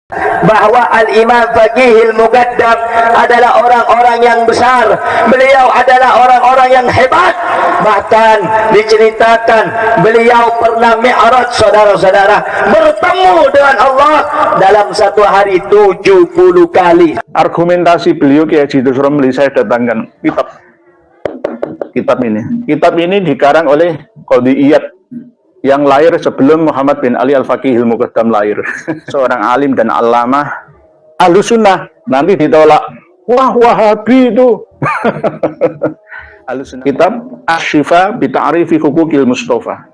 bahwa Al-Imam Faqihil Muqaddam adalah orang-orang yang besar. Beliau adalah orang-orang yang hebat. Bahkan diceritakan beliau pernah mi'raj, saudara-saudara, bertemu dengan Allah dalam satu hari 70 kali. Argumentasi beliau Kiai Haji Idrus Romli, saya datangkan kitab ini. Kitab ini dikarang oleh Qadhi Iyad yang lahir sebelum Muhammad bin Ali Al-Faqihil Muqaddam lahir. Seorang alim dan alamah Ahlus Sunnah. Nanti ditolak, wah Wahabi itu. Ahlus Sunnah. Kitab Asy-Syifa bi Ta'rifi Huquqil Mustafa.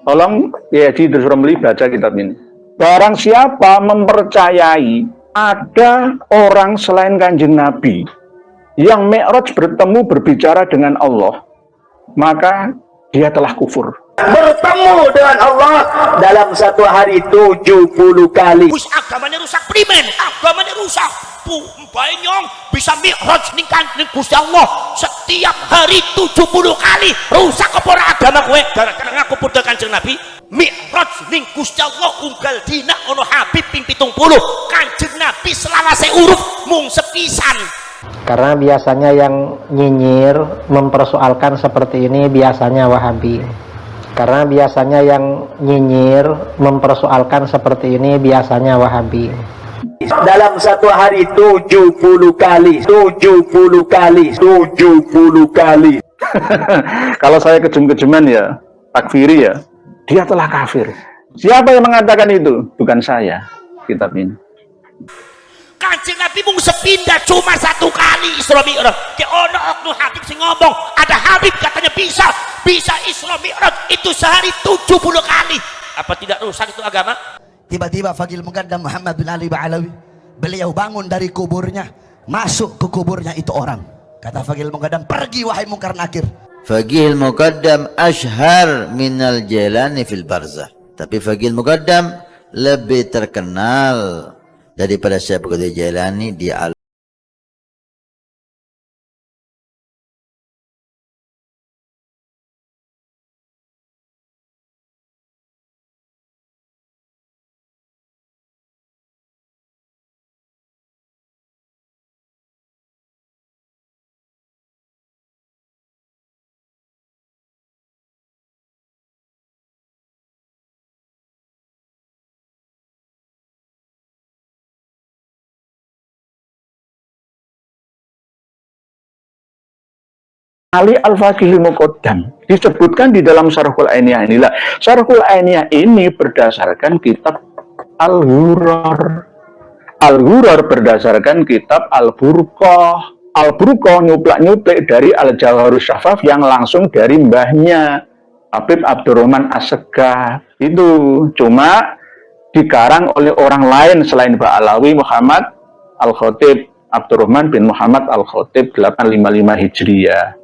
Tolong ya Haji Idrus Romli baca kitab ini. Barang siapa mempercayai ada orang selain Kanjeng Nabi yang mi'raj bertemu berbicara dengan Allah, maka dia telah kufur. Bertemu dengan Allah dalam satu hari 70 kali. Agamanya rusak primen, agamanya rusak. Bayang bisa mi'raj ning Gusti Allah setiap hari 70 kali. Rusak apa ora agama kowe gara-gara ngaku padha Kanjeng Nabi? Mi'raj ning Gusti Allah unggal dina ana Habib ping 70. Kanjeng Nabi selawase uruf mung sepisan. Karena biasanya yang nyinyir mempersoalkan seperti ini biasanya Wahabi. Karena biasanya yang nyinyir mempersoalkan seperti ini biasanya Wahabi. Dalam satu hari 70 kali, 70 kali, 70 kali. Kalau saya kejem-kejeman ya, takfiri ya, dia telah kafir. Siapa yang mengatakan itu? Bukan saya. Kitab ini. Kanjeng Nabi mung sepindah cuma satu kali Isra Mi'raj. Ke ono oknum Habib sing ngomong, ada Habib katanya bisa Isra Mi'raj itu sehari 70 kali. Apa tidak rusak itu agama? Tiba-tiba Faqihil Muqaddam Muhammad bin Ali Ba'alawi, beliau bangun dari kuburnya, masuk ke kuburnya itu orang. Kata Faqihil Muqaddam, pergi wahai Munkar Nakir. Faqihil Muqaddam ashhar minal Jailani fil barzah. Tapi Faqihil Muqaddam lebih terkenal daripada Syekh Qadir Jailani di alam. Ali Al-Faqihil Muqaddam disebutkan di dalam Syarhul Ainiyah inilah. Syarhul Ainiyah ini berdasarkan kitab Al-Ghurrar. Al-Ghurrar berdasarkan kitab Al-Burqah. Al-Burqah nyuplak-nyuplik dari Al-Jawharus Syafaf yang langsung dari mbahnya Habib Abdurrahman As-Segaf. Itu cuma dikarang oleh orang lain selain Ba'alawi, Muhammad Al-Khatib, Abdurrahman bin Muhammad Al-Khatib 855 Hijriyah.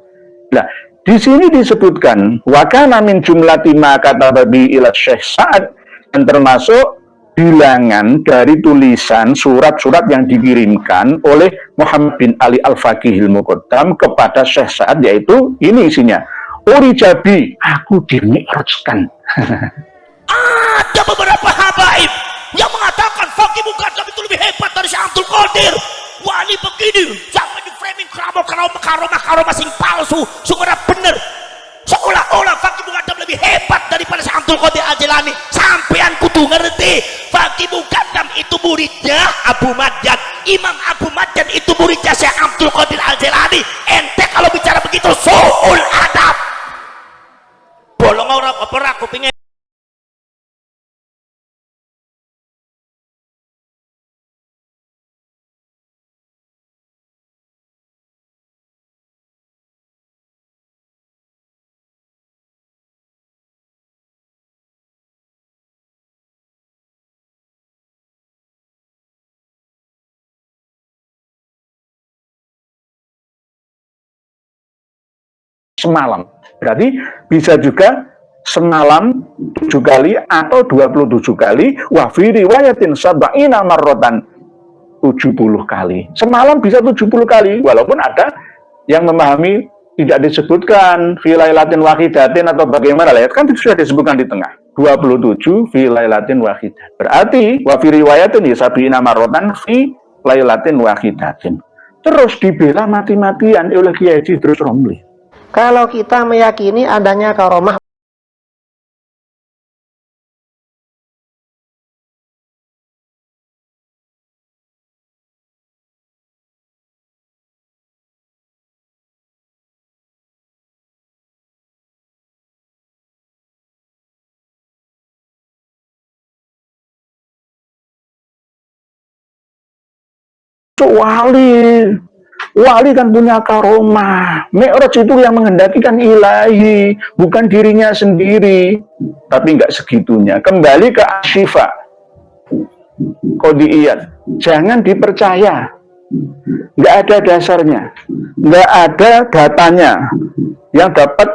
Nah, di sini disebutkan wa kana min jumlati ma kataba bi ila Syekh Sa'ad, dan termasuk bilangan dari tulisan surat-surat yang dikirimkan oleh Muhammad bin Ali Al-Faqihil Muqaddam kepada Syekh Sa'ad, yaitu ini isinya. Urijabi, aku dimi'rajkan. Ada beberapa habaib yang mengatakan Faqih Muqaddam itu lebih hebat dari Syekh Abdul Qadir. Wali begini, jangan di framing karomah sing palsu, sumber bener. Seolah-olah Faqih Muqaddam lebih hebat daripada Syekh Abdul Qadir Al-Jilani. Sampean kudu ngerti, Faqih Muqaddam itu muridnya Abu Madyan. Imam Abu Madyan itu muridnya Syekh Abdul Qadir Al-Jilani. Ente kalau bicara begitu su'ul adab. Bolong orang apa aku pengen. Semalam. Berarti bisa juga semalam 7 kali atau 27 kali. Wa fi riwayatin sab'ina marratan. 70 kali. Semalam bisa 70 kali, walaupun ada yang memahami tidak disebutkan fi lailatin wahidatin atau bagaimana lah, kan itu sudah disebutkan di tengah. 27 fi lailatin wahidatin. Berarti wa fi riwayatin sab'ina marratan fi lailatin wahidatin. Terus dibela mati-matian oleh Kiai Idrus Romli. Kalau kita meyakini adanya karomah, Wali kan punya karomah. Mi'raj itu yang menghendakikan ilahi, bukan dirinya sendiri. Tapi nggak segitunya. Kembali ke asyifa qodiyat. Jangan dipercaya. Nggak ada dasarnya. Nggak ada datanya yang dapat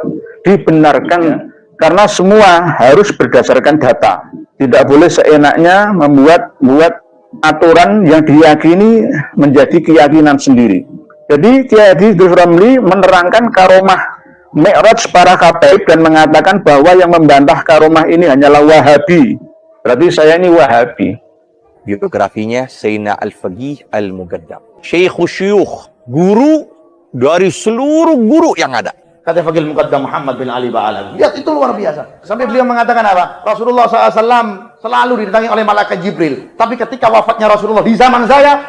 dibenarkan. Karena semua harus berdasarkan data. Tidak boleh seenaknya membuat aturan yang diyakini menjadi keyakinan sendiri. Jadi Kiai Idrus Romli menerangkan karomah Mi'raj para habaib dan mengatakan bahwa yang membantah karomah ini hanyalah Wahabi. Berarti saya ini Wahabi. Biografinya Sayyidina Al-Faqih Al-Mugaddam. Syekhul syuyukh, guru dari seluruh guru yang ada. Kata Faqih Muqaddam Muhammad bin Ali Ba'alawi. Lihat, itu luar biasa. Sampai beliau mengatakan apa? Rasulullah SAW selalu didatangi oleh malaikat Jibril. Tapi ketika wafatnya Rasulullah di zaman saya,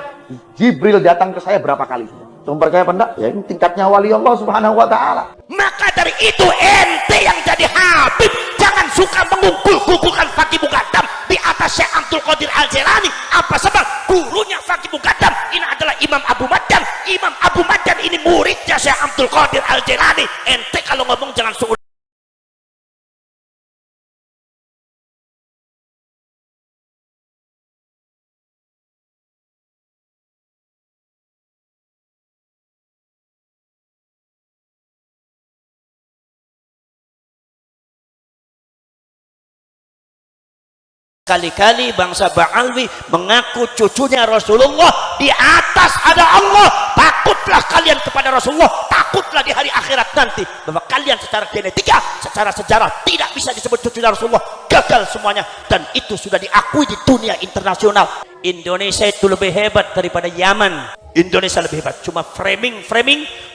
Jibril datang ke saya berapa kali? Sumber kaya pendak? Ya ini tingkatnya wali Allah Subhanahu wa ta'ala. Maka dari itu ente yang jadi Habib jangan suka mengunggul-gugulkan Faqih Muqaddam di atas Syekh Abdul Qadir Al-Jilani. Apa sebab gurunya Faqih Muqaddam ini adalah Imam Abu Maddan. Imam Abu Maddan ini muridnya Syekh Abdul Qadir Al-Jilani. Ente kalau ngomong jangan suul. Kali-kali bangsa Ba'alwi mengaku cucunya Rasulullah, di atas ada Allah. Takutlah kalian kepada Rasulullah, takutlah di hari akhirat nanti bahwa kalian secara genetika, secara sejarah tidak bisa disebut cucunya Rasulullah. Gagal semuanya, dan itu sudah diakui di dunia internasional. Indonesia itu lebih hebat daripada Yaman. Indonesia lebih hebat, cuma framing.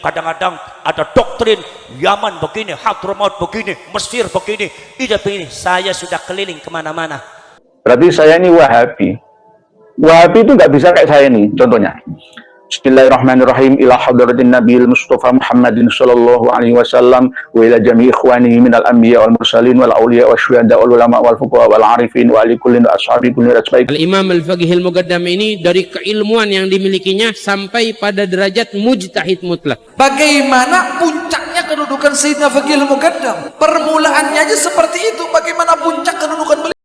Kadang-kadang ada doktrin Yaman begini, Hadramaut begini, Mesir begini, Egypt begini. Saya sudah keliling kemana-mana. Berarti saya ini Wahabi. Wahabi itu nggak bisa kayak saya nih. Contohnya, Bismillahirrahmanirrahim. Ila hadratin Nabil Mustafa Muhammadin sallallahu alaihi wasallam wa ila jami' ikhwanihi minal anbiya wal mursalin wal awliya wal syuhada wal ulama wal fuqaha wal arifin wa ali kullin ashabi kulli rasbaik. Al-Imam Al-Faqih Al-Muqaddam ini dari keilmuan yang dimilikinya sampai pada derajat mujtahid mutlak. Bagaimana puncaknya kedudukan Sayyidina Faqih Al-Muqaddam? Permulaannya aja seperti itu. Bagaimana puncak kedudukan beliau?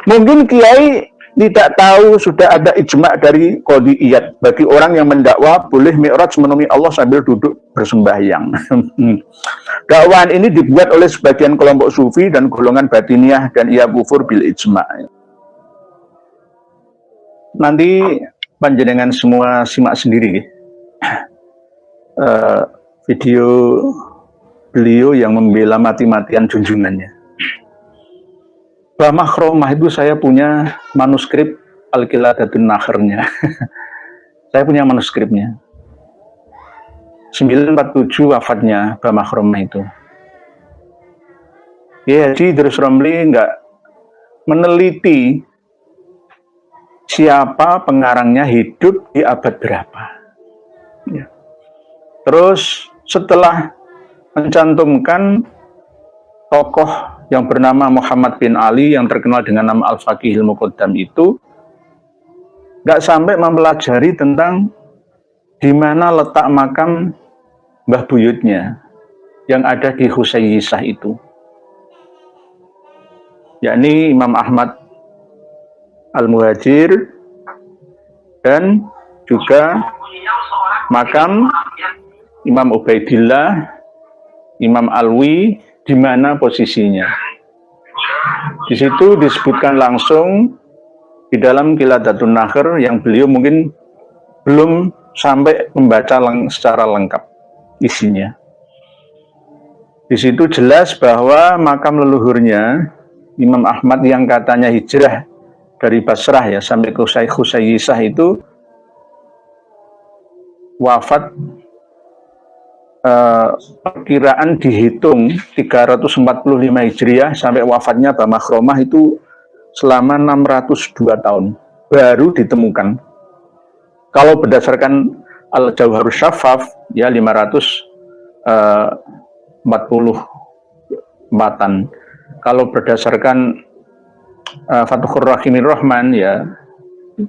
Mungkin Kiai tidak tahu sudah ada ijma dari qodiyat bagi orang yang mendakwa boleh mi'raj menemui Allah sambil duduk bersembahyang. Dakwaan ini dibuat oleh sebagian kelompok sufi dan golongan batiniyah dan ia kufur bil ijma. Nanti panjenengan semua simak sendiri video beliau yang membela mati-matian junjungannya. Bahwa makromah itu saya punya manuskrip Al-Qiladatun Nakhrnya. Saya punya manuskripnya. 947 wafatnya Mbah Makromah itu. Ya, jadi Idrus Romli nggak meneliti siapa pengarangnya, hidup di abad berapa. Ya. Terus setelah mencantumkan tokoh yang bernama Muhammad bin Ali yang terkenal dengan nama Al-Faqih Al-Muqaddam itu nggak sampai mempelajari tentang di mana letak makam Mbah Buyutnya yang ada di Husayyisah itu, yakni Imam Ahmad Al-Muhajir dan juga makam Imam Ubaidillah, Imam Alwi, di mana posisinya? Di situ disebutkan langsung di dalam Qiladatun Nahr yang beliau mungkin belum sampai membaca secara lengkap isinya. Di situ jelas bahwa makam leluhurnya Imam Ahmad yang katanya hijrah dari Basrah ya sampai ke Khusayyisah itu wafat perkiraan dihitung 345 Hijriah sampai wafatnya Mbah Makhromah itu selama 602 tahun baru ditemukan. Kalau berdasarkan Al-Jawharus Syafaf ya 544-an. Kalau berdasarkan Fathur Rahimir Rahman ya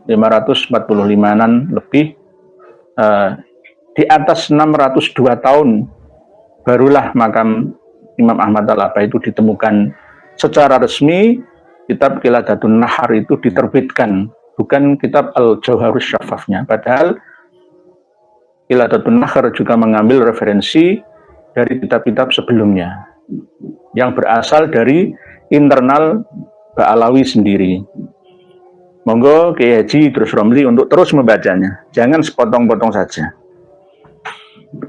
545-an lebih, di atas 602 tahun barulah makam Imam Ahmad Al-Abbah itu ditemukan secara resmi. Kitab Qiladatun Nahr itu diterbitkan, bukan kitab Al-Jawharus Syafafnya. Padahal Qiladatun Nahr juga mengambil referensi dari kitab-kitab sebelumnya yang berasal dari internal Ba'alawi sendiri. Monggo Kiai Haji Idrus Romli untuk terus membacanya, jangan sepotong-potong saja.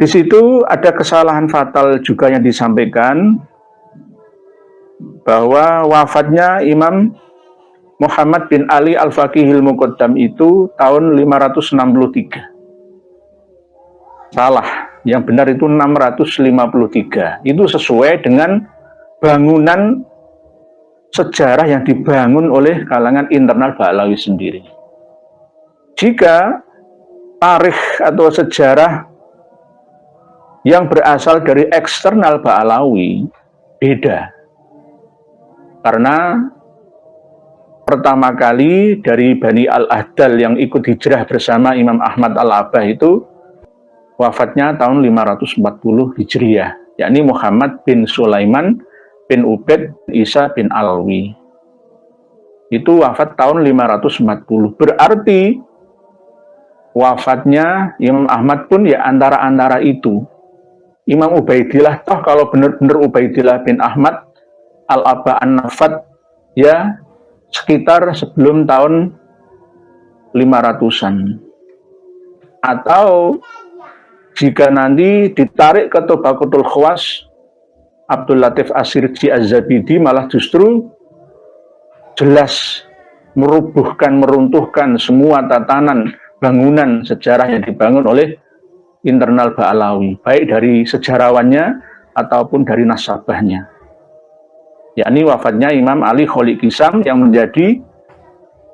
Di situ ada kesalahan fatal juga yang disampaikan bahwa wafatnya Imam Muhammad bin Ali Al-Faqihil Muqaddam itu tahun 563. Salah, yang benar itu 653. Itu sesuai dengan bangunan sejarah yang dibangun oleh kalangan internal Ba'alawi sendiri. Jika tarikh atau sejarah yang berasal dari eksternal Ba'alawi beda. Karena pertama kali dari Bani Al-Ahdal yang ikut hijrah bersama Imam Ahmad Al-Abbah itu wafatnya tahun 540 Hijriah, yakni Muhammad bin Sulaiman bin Ubaid Isa bin Alwi. Itu wafat tahun 540. Berarti wafatnya Imam Ahmad pun ya antara-antara itu. Imam Ubaidillah, toh kalau benar-benar Ubaidillah bin Ahmad Al-Abbah An-Nafat ya sekitar sebelum tahun 500-an. Atau jika nanti ditarik ke Tobaqutul Khawas, Abdul Latif As-Sirji Az-Zabidi malah justru jelas meruntuhkan semua tatanan bangunan sejarah yang dibangun oleh internal Ba'alawi, baik dari sejarawannya ataupun dari nasabahnya. Yakni wafatnya Imam Ali Kholiq Kisam yang menjadi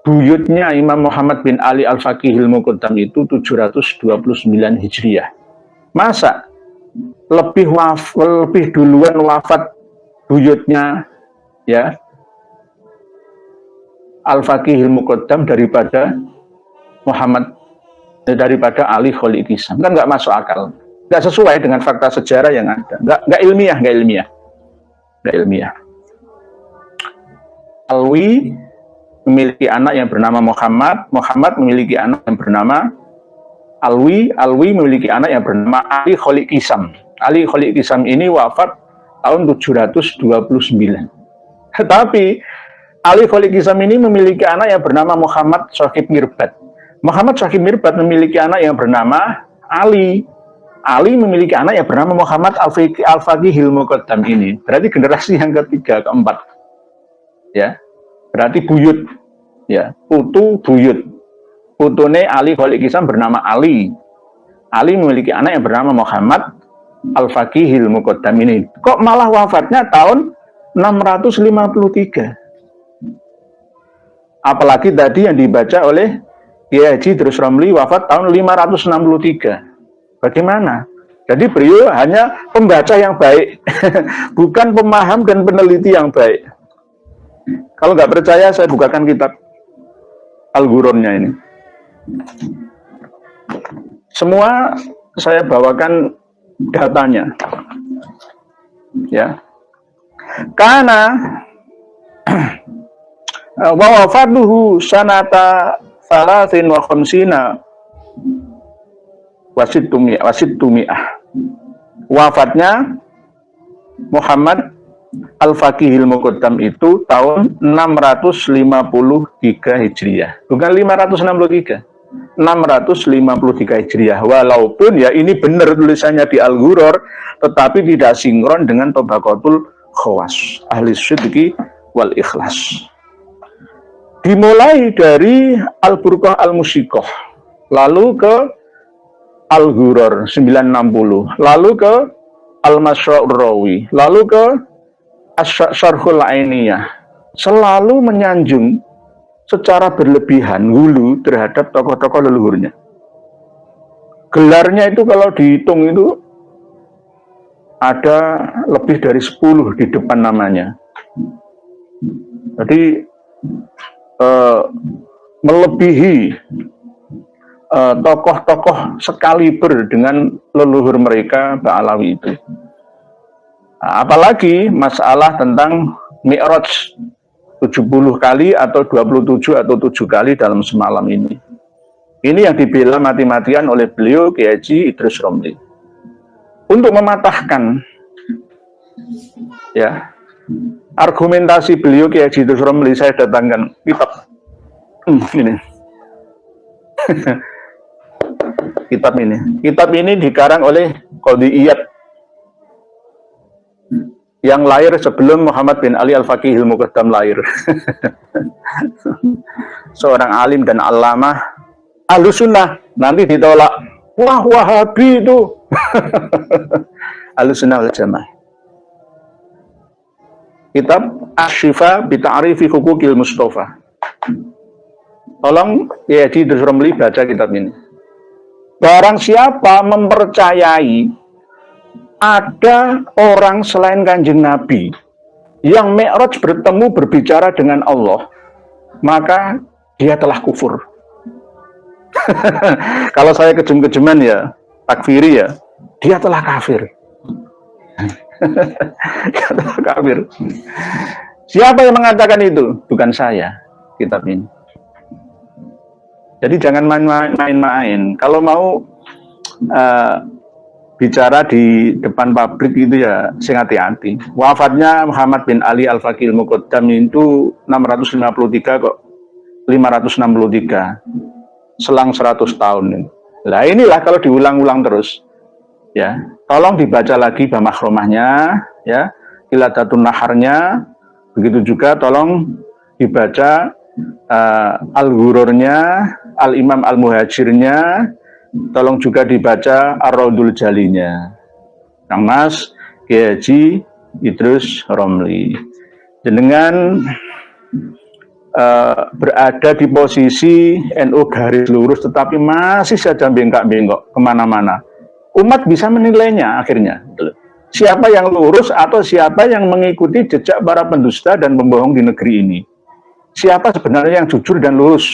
buyutnya Imam Muhammad bin Ali Al-Faqihil Muqaddam itu 729 Hijriah. Masa lebih duluan wafat buyutnya ya Al-Faqihil Muqaddam daripada daripada Ali Kholiq Kisam? Kan nggak masuk akal, nggak sesuai dengan fakta sejarah yang ada, nggak ilmiah. Alwi memiliki anak yang bernama Muhammad memiliki anak yang bernama Alwi memiliki anak yang bernama Ali Kholiq Kisam. Ali Kholiq Kisam ini wafat tahun 729. Tetapi Ali Kholiq Kisam ini memiliki anak yang bernama Muhammad Shahib Mirbat. Muhammad Shahib Mirbat memiliki anak yang bernama Ali. Ali memiliki anak yang bernama Muhammad Al-Faqihil Muqaddam ini. Berarti generasi yang ketiga, keempat. Ya. Berarti buyut. Ya, putu buyut. Putune Ali Kholiq Kisam bernama Ali. Ali memiliki anak yang bernama Muhammad Al-Faqihil Muqaddam ini. Kok malah wafatnya tahun 653? Apalagi tadi yang dibaca oleh Kiai Haji Idrus Romli wafat tahun 563. Bagaimana? Jadi beliau hanya pembaca yang baik, bukan pemaham dan peneliti yang baik. Kalau nggak percaya, saya bukakan kitab Al-Ghurronnya ini. Semua saya bawakan datanya. Ya. Karena wa wafatuhu sanata salasin wa khamsina wasittumi'ah. Wafatnya Muhammad Al-Faqihil Muqaddam itu tahun 653 Hijriah. Bukan 563. 653 Hijriah. Walaupun ya ini benar tulisannya di Al-Ghuror, tetapi tidak sinkron dengan Tabaqatul Khawas Ahli Sidqi wal Ikhlas. Dimulai dari Al-Burqah Al-Musiqah, lalu ke Al-Ghuror 960, lalu ke Al-Mashra'ur Rawi, lalu ke Asy-Syarhul Ainiyah. Selalu menyanjung secara berlebihan hulu terhadap tokoh-tokoh leluhurnya. Gelarnya itu kalau dihitung itu ada lebih dari 10 di depan namanya. Jadi melebihi tokoh-tokoh sekaliber dengan leluhur mereka Ba'alawi itu. Nah, apalagi masalah tentang Mi'raj 70 kali atau 27 atau 7 kali dalam semalam ini. Ini yang dibela mati-matian oleh beliau Kiai Haji Idrus Romli. Untuk mematahkan ya argumentasi beliau Kiai Haji Idrus Romli, saya datangkan kitab ini. Kitab ini dikarang oleh Qadhi Iyad yang lahir sebelum Muhammad bin Ali Al-Faqihil Muqaddam lahir. Seorang alim dan allamah Ahlus Sunnah. Nanti ditolak, wah Wahabi itu. Ahlus Sunnah wal Jamaah. Kitab Asy-Syifa bi Ta'rifi Huquqil Mustafa. Tolong ya Haji Idrus Romli baca kitab ini. Barang siapa mempercayai ada orang selain Kanjeng Nabi yang Mi'raj bertemu berbicara dengan Allah, maka dia telah kufur. Kalau saya kejem-kejeman ya, takfiri ya, dia telah kafir. Dia telah kafir. Siapa yang mengatakan itu? Bukan saya, kitab ini. Jadi jangan main-main. Kalau mau bicara di depan publik itu ya sing hati-hati. Wafatnya Muhammad bin Ali Al-Faqihil Muqaddam itu 653 kok 563. Selang 100 tahun. Nah inilah kalau diulang-ulang terus. Ya, tolong dibaca lagi Bamahromahnya, ya, Qiladatun Naharnya, begitu juga tolong dibaca Al-Ghurornya, Al-Imam Al-Muhajirnya, tolong juga dibaca Ar-Raudul Jalinya, Kang Mas Kiai Haji Idrus Romli. Jenengan berada di posisi NU garis lurus, tetapi masih saja bengkak-bengkok kemana-mana. Umat bisa menilainya akhirnya. Siapa yang lurus atau siapa yang mengikuti jejak para pendusta dan pembohong di negeri ini? Siapa sebenarnya yang jujur dan lurus?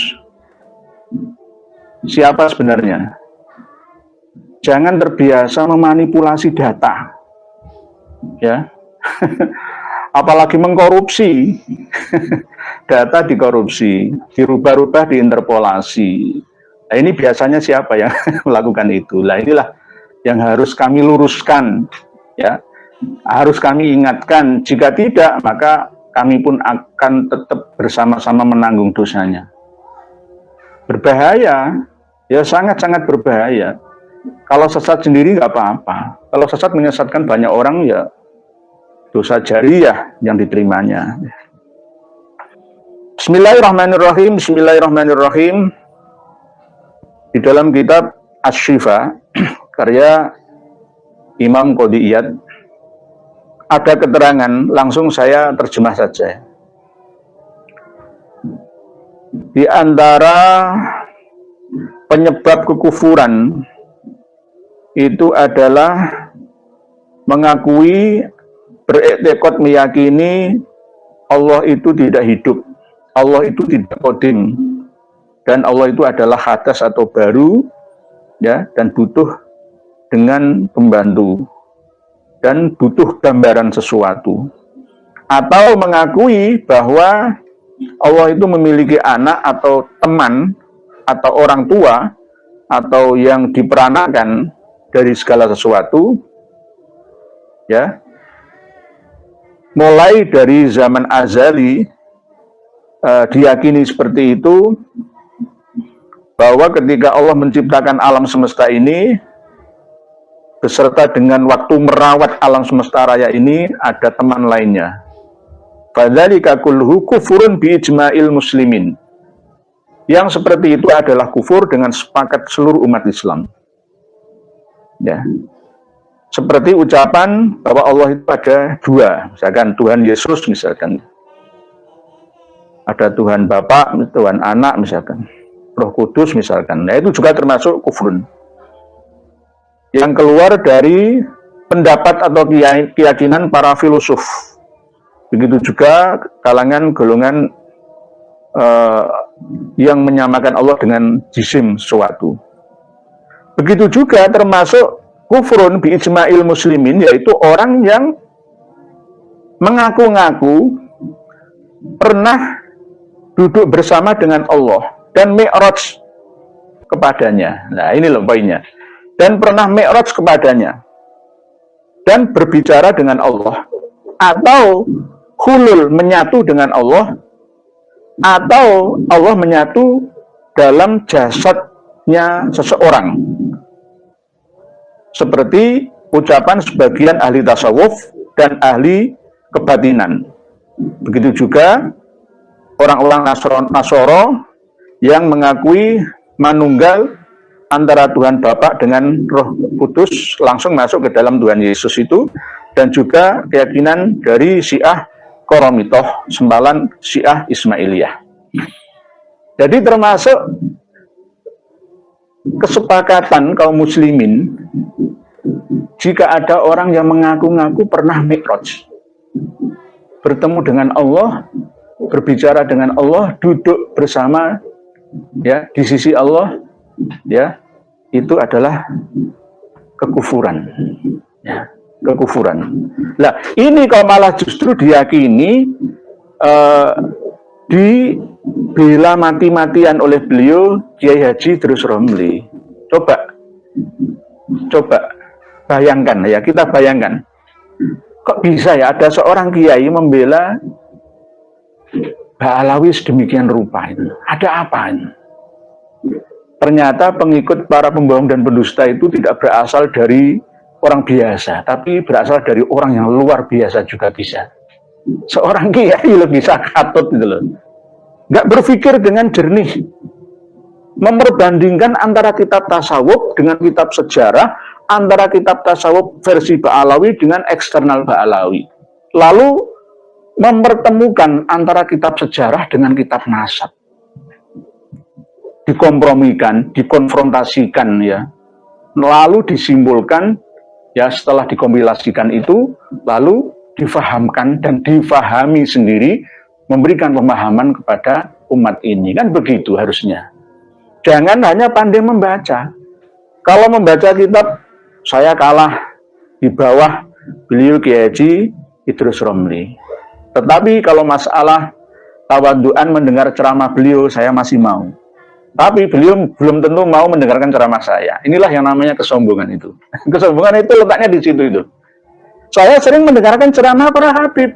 Siapa sebenarnya? Jangan terbiasa memanipulasi data, ya. Apalagi mengkorupsi. Data dikorupsi, dirubah-rubah, diinterpolasi. Nah, ini biasanya siapa yang melakukan itu? Nah, inilah yang harus kami luruskan, ya. Harus kami ingatkan. Jika tidak, maka kami pun akan tetap bersama-sama menanggung dosanya. Berbahaya, ya sangat-sangat berbahaya. Kalau sesat sendiri nggak apa-apa. Kalau sesat menyesatkan banyak orang, ya dosa jariyah yang diterimanya. Bismillahirrahmanirrahim. Bismillahirrahmanirrahim. Di dalam kitab Asy-Syifa karya Imam Qadhi Iyad ada keterangan, langsung saya terjemah saja. Di antara penyebab kekufuran itu adalah mengakui, beriktikad meyakini Allah itu tidak hidup, Allah itu tidak qadim, dan Allah itu adalah hadas atau baru, ya, dan butuh dengan pembantu, dan butuh gambaran sesuatu. Atau mengakui bahwa Allah itu memiliki anak atau teman atau orang tua atau yang diperanakan, dari segala sesuatu, ya, mulai dari zaman azali diyakini seperti itu, bahwa ketika Allah menciptakan alam semesta ini beserta dengan waktu merawat alam semesta raya ini ada teman lainnya. Fadzalika kulluhu kufurun bi ijma'il muslimin. Yang seperti itu adalah kufur dengan sepakat seluruh umat Islam. Ya. Seperti ucapan bahwa Allah itu ada dua, misalkan Tuhan Yesus misalkan. Ada Tuhan Bapa, Tuhan Anak misalkan. Roh Kudus misalkan. Nah, itu juga termasuk kufrun. Yang keluar dari pendapat atau keyakinan para filosof. Begitu juga kalangan golongan yang menyamakan Allah dengan jisim sesuatu. Begitu juga termasuk kufrun bi ijma'il muslimin, yaitu orang yang mengaku-ngaku pernah duduk bersama dengan Allah dan mi'raj kepadanya. Nah, ini loh poinnya. Dan pernah mi'raj kepadanya dan berbicara dengan Allah, atau hulul menyatu dengan Allah, atau Allah menyatu dalam jasadnya seseorang, seperti ucapan sebagian ahli tasawuf dan ahli kebatinan. Begitu juga orang-orang Nasoro yang mengakui manunggal antara Tuhan Bapa dengan Roh Kudus langsung masuk ke dalam Tuhan Yesus itu, dan juga keyakinan dari Syiah Qoromitoh, sempalan Syiah Ismailiyah. Jadi termasuk kesepakatan kaum muslimin, jika ada orang yang mengaku-ngaku pernah mi'raj, bertemu dengan Allah, berbicara dengan Allah, duduk bersama ya di sisi Allah, ya, itu adalah kekufuran. Ya, kekufuran. Nah, ini kalau malah justru diyakini, dibela mati-matian oleh beliau, Kiai Haji Idrus Romli. Coba bayangkan ya, kita bayangkan. Kok bisa ya ada seorang kiai membela Ba'alawi sedemikian rupa itu? Ada apa ini? Ternyata pengikut para pembohong dan pendusta itu tidak berasal dari orang biasa, tapi berasal dari orang yang luar biasa juga bisa. Seorang kiai loh bisa katut gitu loh. Nggak berpikir dengan jernih. Memperbandingkan antara kitab tasawuf dengan kitab sejarah, antara kitab tasawuf versi Ba'alawi dengan eksternal Ba'alawi. Lalu mempertemukan antara kitab sejarah dengan kitab nasab. Dikompromikan, dikonfrontasikan ya. Lalu disimbolkan ya, setelah dikompilasikan itu, lalu difahamkan dan difahami sendiri, memberikan pemahaman kepada umat ini. Kan begitu harusnya. Jangan hanya pandai membaca. Kalau membaca kitab, saya kalah di bawah beliau Kiai Haji Idrus Romli. Tetapi kalau masalah tawaduan mendengar ceramah beliau, saya masih mau. Tapi beliau belum tentu mau mendengarkan ceramah saya. Inilah yang namanya kesombongan itu. Kesombongan itu letaknya di situ itu. Saya sering mendengarkan ceramah para habib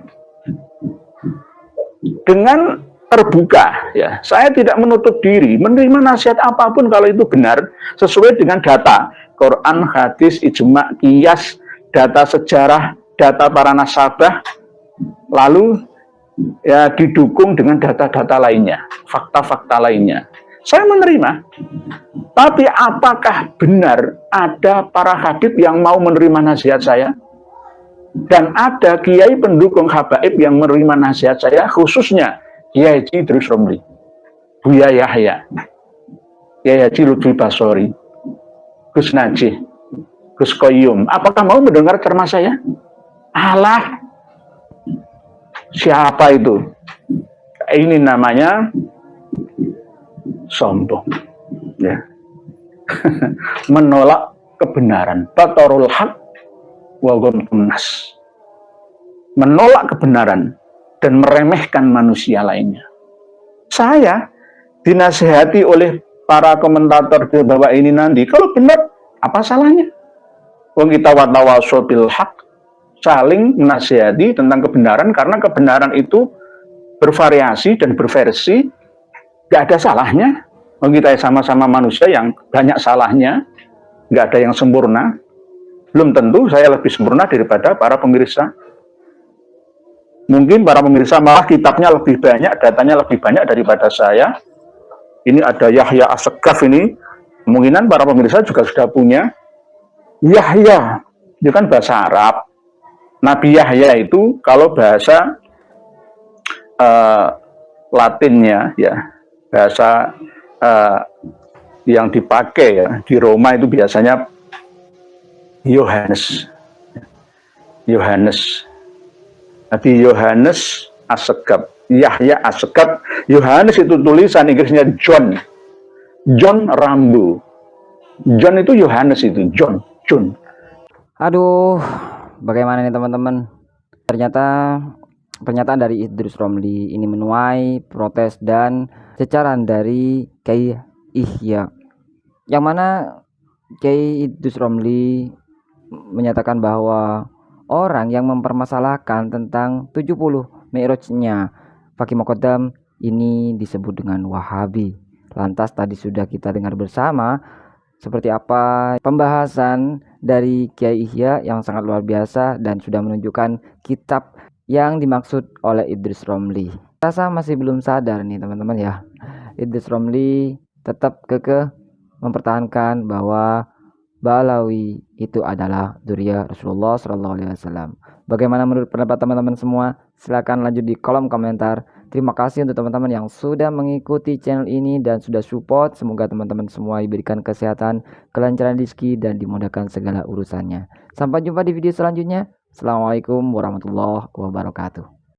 dengan terbuka. Ya, saya tidak menutup diri menerima nasihat apapun kalau itu benar sesuai dengan data Quran, hadis, ijma, qiyas, data sejarah, data para nasabah, lalu ya didukung dengan data-data lainnya, fakta-fakta lainnya. Saya menerima. Tapi apakah benar ada para habib yang mau menerima nasihat saya? Dan ada kiai pendukung habaib yang menerima nasihat saya, khususnya Kiai Haji Idrus Romli, Buya Yahya, Kiai Haji Lutfi Basori, Gus Najih, Gus Qayyum. Apakah mau mendengar ceramah saya? Alah, siapa itu? Ini namanya sombong, ya. Menolak kebenaran, batarul haq wa ghamtun nas. Menolak kebenaran dan meremehkan manusia lainnya. Saya dinasihati oleh para komentator bahwa ini nanti, kalau benar, apa salahnya? Wong kita watawasau bil haq, saling menasihati tentang kebenaran, karena kebenaran itu bervariasi dan berversi, nggak ada salahnya. Wong kita sama-sama manusia yang banyak salahnya, nggak ada yang sempurna. Belum tentu saya lebih sempurna daripada para pemirsa. Mungkin para pemirsa malah kitabnya lebih banyak, datanya lebih banyak daripada saya. Ini ada Yahya As-Sagaf ini, kemungkinan para pemirsa juga sudah punya. Yahya, itu kan bahasa Arab. Nabi Yahya itu kalau bahasa Latinnya, ya, bahasa yang dipakai ya di Roma itu biasanya Yohanes. Nabi Yohanes As-Sagaf, Yahya As-Sagaf. Yohanes itu tulisan Inggrisnya John Rambo. John itu Yohanes itu John. Aduh, bagaimana nih teman-teman? Ternyata pernyataan dari Idrus Romli ini menuai protes dan cecaran dari Kiai Ihya, yang mana Kiai Idrus Romli menyatakan bahwa orang yang mempermasalahkan tentang 70 Mi'rajnya Faqih Muqaddam ini disebut dengan Wahabi. Lantas tadi sudah kita dengar bersama seperti apa pembahasan dari Kiai Ihya yang sangat luar biasa dan sudah menunjukkan kitab yang dimaksud oleh Idrus Romli. Rasa masih belum sadar nih teman-teman ya. Idrus Romli tetap kekeh mempertahankan bahwa Ba'alawi itu adalah dzurriyyah Rasulullah SAW. Bagaimana menurut pendapat teman-teman semua? Silahkan lanjut di kolom komentar. Terima kasih untuk teman-teman yang sudah mengikuti channel ini dan sudah support. Semoga teman-teman semua diberikan kesehatan, kelancaran rezeki, dan dimudahkan segala urusannya. Sampai jumpa di video selanjutnya. Assalamualaikum warahmatullahi wabarakatuh.